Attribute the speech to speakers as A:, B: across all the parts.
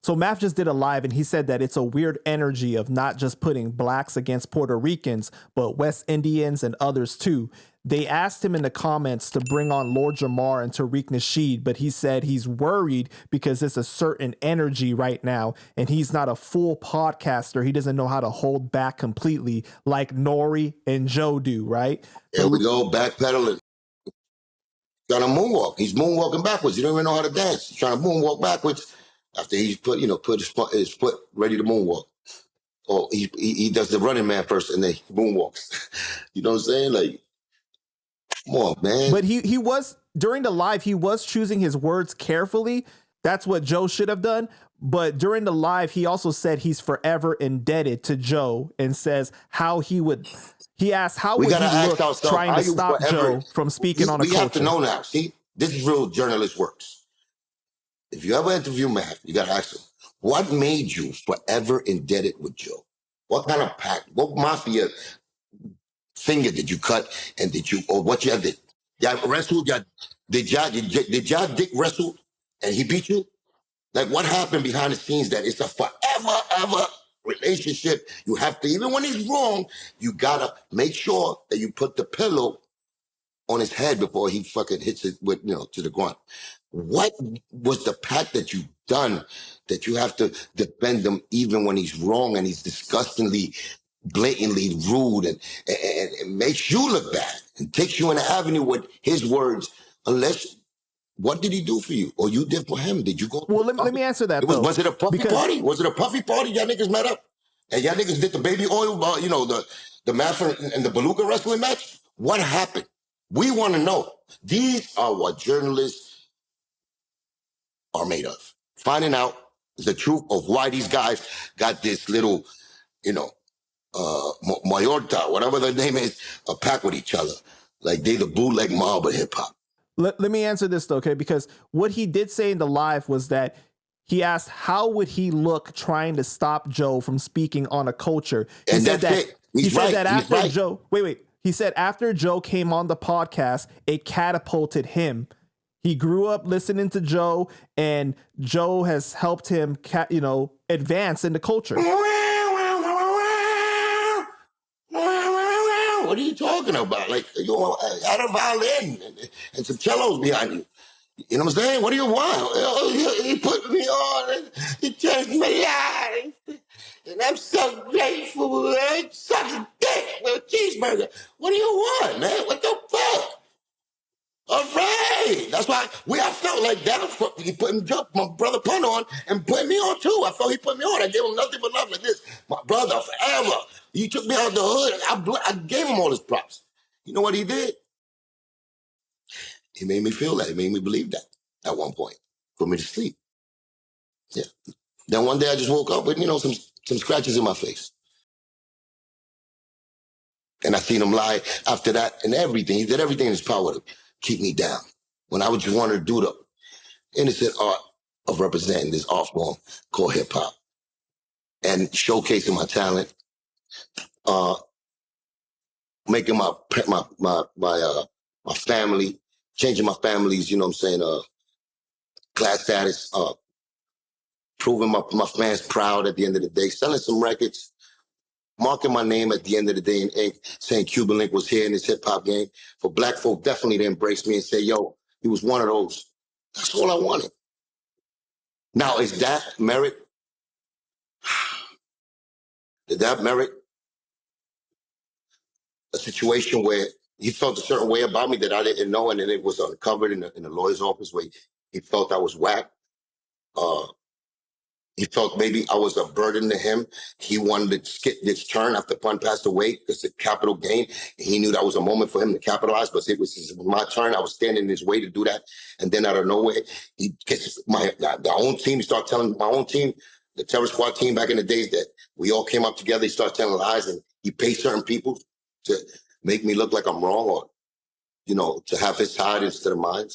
A: So Math just did a live and he said that it's a weird energy of not just putting blacks against Puerto Ricans, but West Indians and others too. They asked him in the comments to bring on Lord Jamar and Tariq Nasheed, but he said he's worried because it's a certain energy right now and he's not a full podcaster. He doesn't know how to hold back completely like Nori and Joe do, right?
B: There we go, backpedaling. Got a moonwalk. He's moonwalking backwards. He don't even know how to dance. He's trying to moonwalk backwards after he's put his foot ready to moonwalk. Or he does the running man first and then he moonwalks. You know what I'm saying? Like, come on, man.
A: But he was, during the live, he was choosing his words carefully. That's what Joe should have done. But during the live, he also said he's forever indebted to Joe and says how he would. He asked how would he look trying to stop Joe from speaking on a culture.
B: We have to know now. See, this is real journalist works. If you ever interview Matt, you got to ask him, what made you forever indebted with Joe? What kind of pact? What mafia finger did you cut? And or what you did? Y'all wrestled? Did y'all dick wrestle and he beat you? Like, what happened behind the scenes that it's a forever, ever relationship? You have to, even when he's wrong, you gotta make sure that you put the pillow on his head before he fucking hits it with, to the ground. What was the pact that you done that you have to defend him even when he's wrong and he's disgustingly, blatantly rude and makes you look bad and takes you in an avenue with his words, unless... What did he do for you? Or you did for him? Did you go?
A: Well, let me answer that.
B: Was it a puffy party? Was it a puffy party? Y'all niggas met up? And y'all niggas did the baby oil, the Math and the Beluga wrestling match? What happened? We want to know. These are what journalists are made of. Finding out the truth of why these guys got this little, Mayorta, whatever their name is, a pack with each other. Like they the bootleg mob of hip hop.
A: Let me answer this though, okay? Because what he did say in the live was that he asked how would he look trying to stop Joe from speaking on a culture. He said that after Joe, he said after Joe came on the podcast, it catapulted him. He grew up listening to Joe, and Joe has helped him, advance in the culture.
B: What are you talking about? Like, you had a violin and some cellos behind you. You know what I'm saying? What do you want? He put me on. He changed my life. And I'm so grateful. I'm such a dick with a cheeseburger. What do you want, man? What the fuck? All right. That's why I felt like that. He put my brother Pun on and put me on too. I felt he put me on. I gave him nothing but love like this. My brother, forever. He took me out of the hood. I gave him all his props. You know what he did? He made me feel that. He made me believe that at one point for me to sleep. Yeah. Then one day I just woke up with, some scratches in my face. And I seen him lie after that and everything. He did everything in his power to keep me down. When I would just want to do the innocent art of representing this art form called hip hop and showcasing my talent, making my family, changing my family's, class status, proving my fans proud at the end of the day, selling some records, marking my name at the end of the day in ink, saying Cuban Link was here in this hip-hop game. For black folk definitely to embrace me and say, yo, he was one of those. That's all I wanted. Now, is that merit? Did that merit a situation where he felt a certain way about me that I didn't know, and then it was uncovered in the lawyer's office where he felt I was whack? He felt maybe I was a burden to him. He wanted to skip this turn after Pun passed away because the capital gain. He knew that was a moment for him to capitalize, but it was my turn. I was standing in his way to do that. And then out of nowhere, he gets the own team. He started telling my own team, the Terror Squad team back in the days that we all came up together. He started telling lies, and he paid certain people to make me look like I'm wrong or, to have his side instead of mine.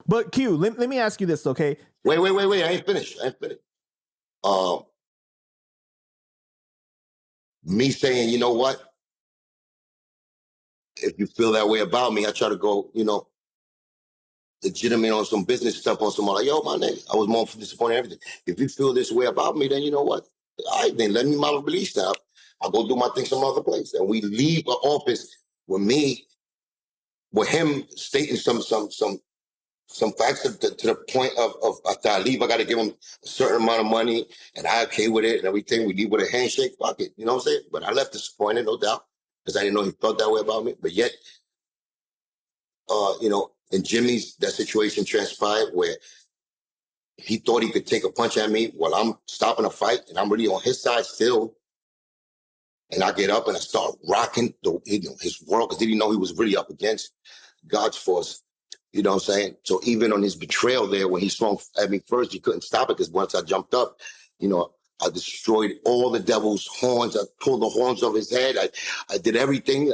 A: But Q, let me ask you this, okay?
B: Wait. I ain't finished. Me saying, you know what? If you feel that way about me, I try to go, legitimate on some business stuff, on some like, yo, my nigga, I was more disappointed in everything. If you feel this way about me, then you know what? All right, then let me my release now. I'll go do my thing some other place. And we leave the office with me, with him stating some facts to the point of after I leave, I got to give him a certain amount of money, and I okay with it and everything. We leave with a handshake, fuck it, you know what I'm saying? But I left disappointed, no doubt, because I didn't know he felt that way about me. But yet, in Jimmy's, that situation transpired where he thought he could take a punch at me while I'm stopping a fight, and I'm really on his side still. And I get up and I start rocking his world, because he didn't know he was really up against God's force. You know what I'm saying? So even on his betrayal there, when he swung at me first, he couldn't stop it, because once I jumped up, I destroyed all the devil's horns. I pulled the horns of his head. I did everything.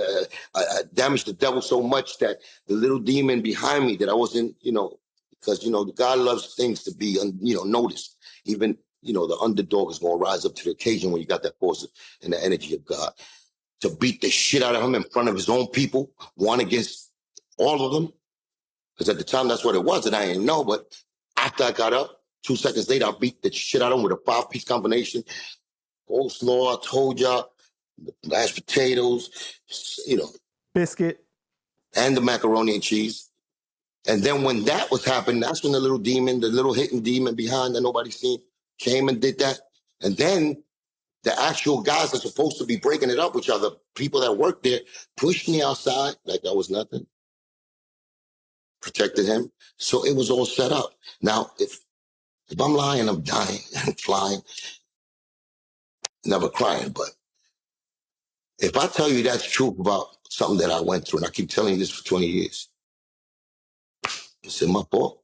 B: I damaged the devil so much that the little demon behind me, that I wasn't, because, God loves things to be, noticed. Even, the underdog is going to rise up to the occasion when you got that force and the energy of God. To beat the shit out of him in front of his own people, one against all of them. Because at the time, that's what it was, and I didn't know. But after I got up, 2 seconds later, I beat the shit out of him with a 5-piece combination. Coleslaw, I told y'all, mashed potatoes,
A: biscuit,
B: and the macaroni and cheese. And then when that was happening, that's when the little hidden demon behind that nobody seen, came and did that. And then the actual guys that are supposed to be breaking it up, which are the people that work there, pushed me outside like that was nothing. Protected him. So it was all set up. Now, if I'm lying, I'm dying, I'm flying, never crying. But if I tell you that's true about something that I went through, and I keep telling you this for 20 years, it's in my book.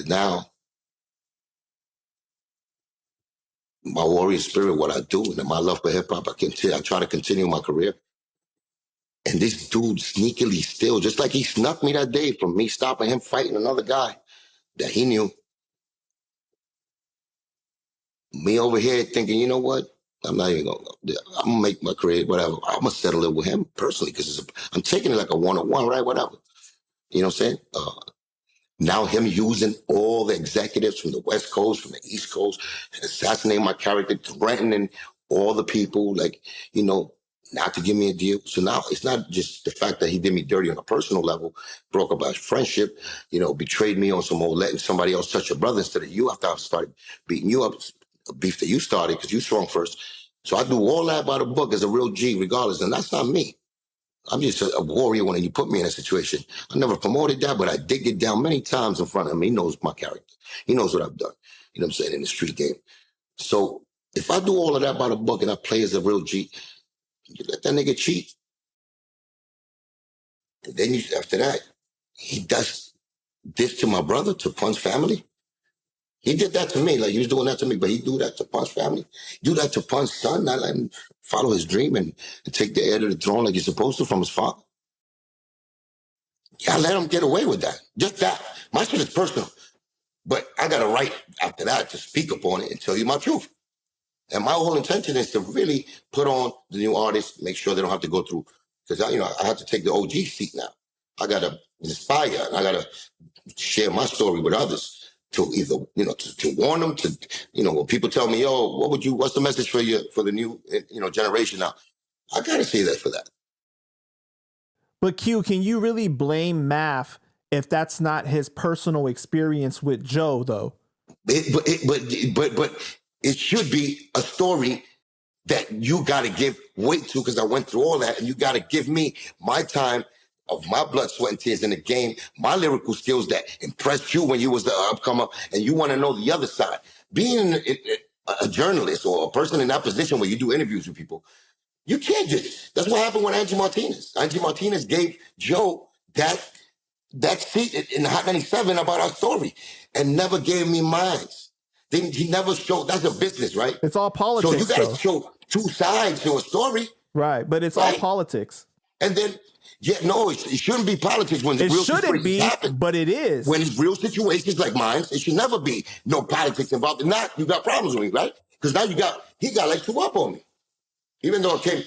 B: Now, my warrior spirit, what I do, and my love for hip hop, I try to continue my career. And this dude sneakily still, just like he snuck me that day from me stopping him fighting another guy that he knew. Me over here thinking, you know what? I'm not even going to, I'm going to make my career, whatever. I'm going to settle it with him personally, because I'm taking it like a one-on-one, right? Whatever. You know what I'm saying? Now him using all the executives from the West Coast, from the East Coast, assassinating my character, threatening all the people, not to give me a deal. So now it's not just the fact that he did me dirty on a personal level, broke up our friendship, betrayed me on some old letting somebody else touch your brother instead of you after I started beating you up, a beef that you started because you swung first. So I do all that by the book as a real G regardless. And that's not me. I'm just a warrior when you put me in a situation. I never promoted that, but I did get down many times in front of him. He knows my character. He knows what I've done, you know what I'm saying, in the street game. So if I do all of that by the book and I play as a real G, you let that nigga cheat. And then after that, he does this to my brother, to Pun's family. He did that to me, like he was doing that to me, but he do that to Pun's family. Do that to Pun's son, not let him follow his dream and take the heir to the throne like he's supposed to from his father. Yeah, I let him get away with that. Just that. My shit is personal. But I got a right after that to speak upon it and tell you my truth. And my whole intention is to really put on the new artists, make sure they don't have to go through, because I have to take the OG seat now. I got to inspire, and I got to share my story with others to either, to warn them, to, when people tell me, yo, what's the message for the new, generation now? I got to say that for that.
A: But Q, can you really blame Math if that's not his personal experience with Joe, though?
B: But it should be a story that you got to give weight to, because I went through all that, and you got to give me my time of my blood, sweat, and tears in the game, my lyrical skills that impressed you when you was the upcomer, and you want to know the other side. Being a journalist or a person in that position where you do interviews with people, you can't just, that's what happened with Angie Martinez. Angie Martinez gave Joe that seat in the Hot 97 about our story and never gave me mine. Then he never showed, that's a business, right?
A: It's all politics,
B: so you got to show two sides to a story.
A: Right, but it's all politics.
B: And then, it shouldn't be politics when
A: it
B: real
A: shouldn't be,
B: happen.
A: But it is.
B: When it's real situations like mine, it should never be no politics involved. If not, you got problems with me, right? Because now he got like 2 up on me. Even though it came,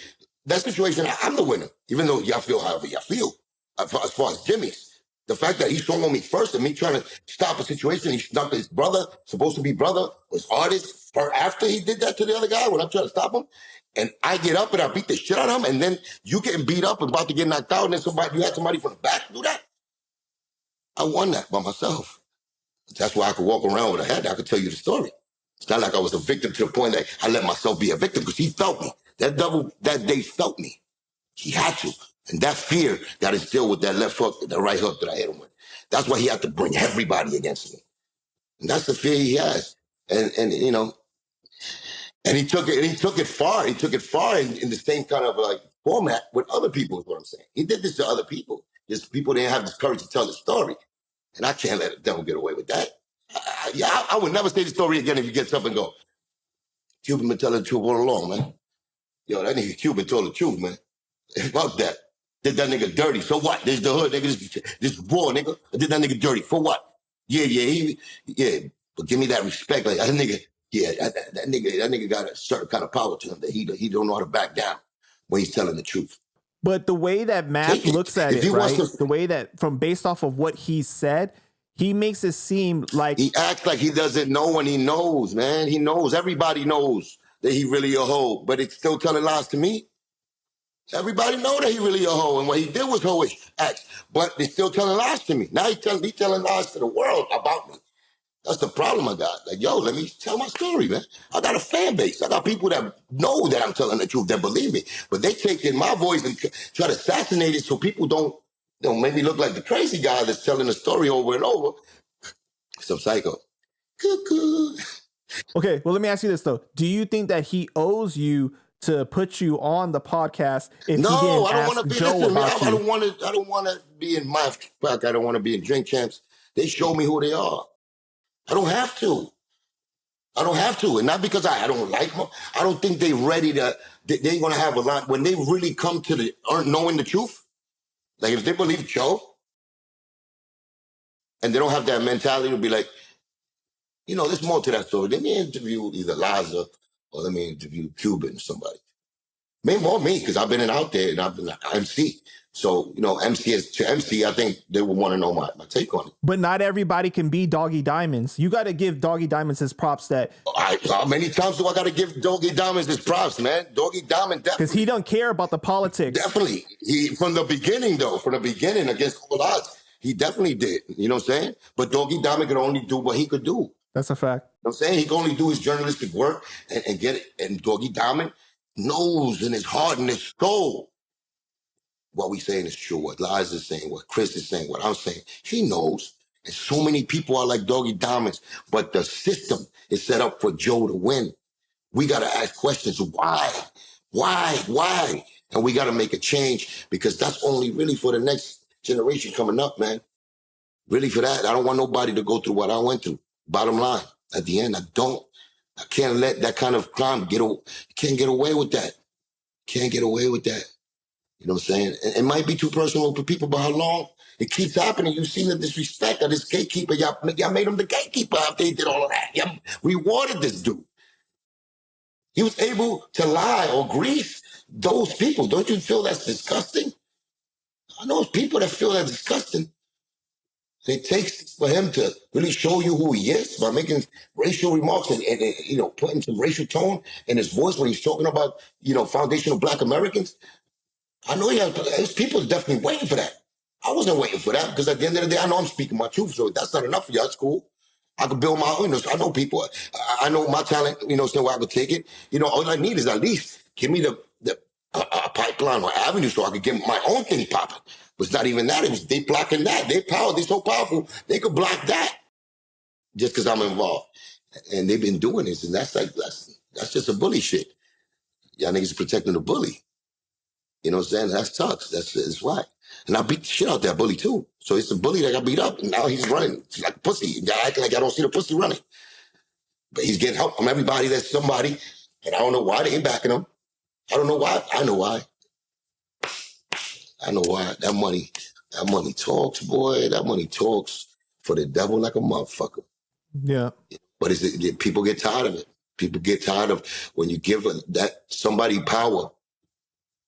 B: that situation, I'm the winner. Even though y'all feel however y'all feel, as far as Jimmy's. The fact that he swung on me first and me trying to stop a situation, he snuck his brother, supposed to be brother, was artist, or after he did that to the other guy when I'm trying to stop him. And I get up and I beat the shit out of him, and then you getting beat up and about to get knocked out, and then you had somebody from the back do that. I won that by myself. That's why I could walk around with a head. I could tell you the story. It's not like I was a victim to the point that I let myself be a victim, because he felt me. That devil that day felt me. He had to. And that fear got instilled with that left hook, the right hook that I hit him with. That's why he had to bring everybody against me. And that's the fear he has. And you know, and he took it far. He took it far in the same kind of like format with other people, is what I'm saying. He did this to other people. Just people didn't have the courage to tell the story. And I can't let the devil get away with that. I would never say the story again if you get up and go, Cuban been telling the truth all along, man. Yo, that nigga Cuban told the truth, man. Fuck that. Did that nigga dirty. So what? This the hood, nigga. This raw, nigga. I did that nigga dirty. For what? Yeah. But give me that respect. Like, that nigga, that nigga got a certain kind of power to him that he don't know how to back down when he's telling the truth.
A: But the way that Math looks at it, right? The way that, from based off of what he said, he makes it seem like
B: he acts like he doesn't know when he knows, man. He knows. Everybody knows that he really a hoe, but it's still telling lies to me. Everybody know that he really a hoe, and what he did was hoish acts, but they're still telling lies to me. Now he telling lies to the world about me. That's the problem I got. Like, yo, let me tell my story, man. I got a fan base. I got people that know that I'm telling the truth, that believe me. But they take in my voice and try to assassinate it so people don't make me look like the crazy guy that's telling the story over and over. Some psycho. Cuckoo.
A: Okay, well, let me ask you this, though. Do you think that he owes you to put you on the podcast if he didn't ask Joe about you?
B: I don't want to be in my pack. I don't want to be in Drink Champs. They show me who they are. I don't have to. And not because I don't like them. I don't think they're ready to, they're going to have a lot. When they really come to knowing the truth, like if they believe Joe, and they don't have that mentality to be like, you know, there's more to that story. Let me interview either Liza or let me interview Cuban or somebody. Maybe more me, because I've been out there and I've been an MC. So, you know, MC, I think they would want to know my take on it.
A: But not everybody can be Doggy Diamonds. You got to give Doggy Diamonds his props that...
B: How many times do I got to give Doggy Diamonds his props, man? Doggy Diamond, definitely.
A: Because he don't care about the politics.
B: Definitely. From the beginning, against all odds, he definitely did. You know what I'm saying? But Doggy Diamond could only do what he could do.
A: That's a fact.
B: You know what I'm saying? He can only do his journalistic work and get it. And Doggy Diamond knows in his heart and his soul what we saying is true, what Liza is saying, what Chris is saying, what I'm saying. He knows. And so many people are like Doggy Diamonds, but the system is set up for Joe to win. We got to ask questions. Why? And we got to make a change, because that's only really for the next generation coming up, man. Really for that. I don't want nobody to go through what I went through. Bottom line, at the end, I can't let that kind of crime can't get away with that. Can't get away with that. You know what I'm saying? It might be too personal for people, but how long it keeps happening? You've seen the disrespect of this gatekeeper. Y'all made him the gatekeeper after he did all of that. Y'all rewarded this dude. He was able to lie or grease those people. Don't you feel that's disgusting? I know people that feel that's disgusting. It takes for him to really show you who he is by making racial remarks and you know, putting some racial tone in his voice when he's talking about, you know, foundational Black Americans. I know his people are definitely waiting for that. I wasn't waiting for that, because at the end of the day, I know I'm speaking my truth, so that's not enough for y'all. It's cool. I could build my own. You know, I know people. I know my talent, you know, so I could take it. You know, all I need is at least give me the pipeline or avenue so I could get my own thing popping. But it's not even that. It was they blocking that. They're so powerful, they could block that just because I'm involved. And they've been doing this, and that's just a bully shit. Y'all niggas protecting the bully. You know what I'm saying? That sucks. That's why. And I beat the shit out that bully too. So it's the bully that got beat up, and now he's running. It's like a pussy. I act like I don't see the pussy running. But he's getting help from everybody that's somebody, and I don't know why they ain't backing him. I don't know why. I know why. That money talks, boy. That money talks for the devil like a motherfucker.
A: Yeah.
B: But people get tired of it. People get tired of when you give that somebody power.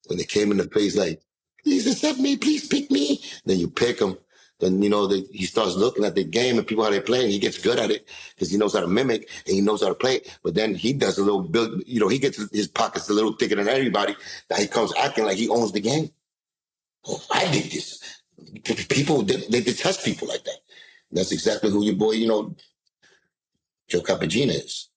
B: When they came in the face like, please accept me, please pick me. Then you pick them. then he starts looking at the game and people how they play, and he gets good at it because he knows how to mimic and he knows how to play. But then he does a little build, he gets his pockets a little thicker than everybody. Now he comes acting like he owns the game. Oh, I did this. People they detest people like that. That's exactly who your boy, Joe Capagina is.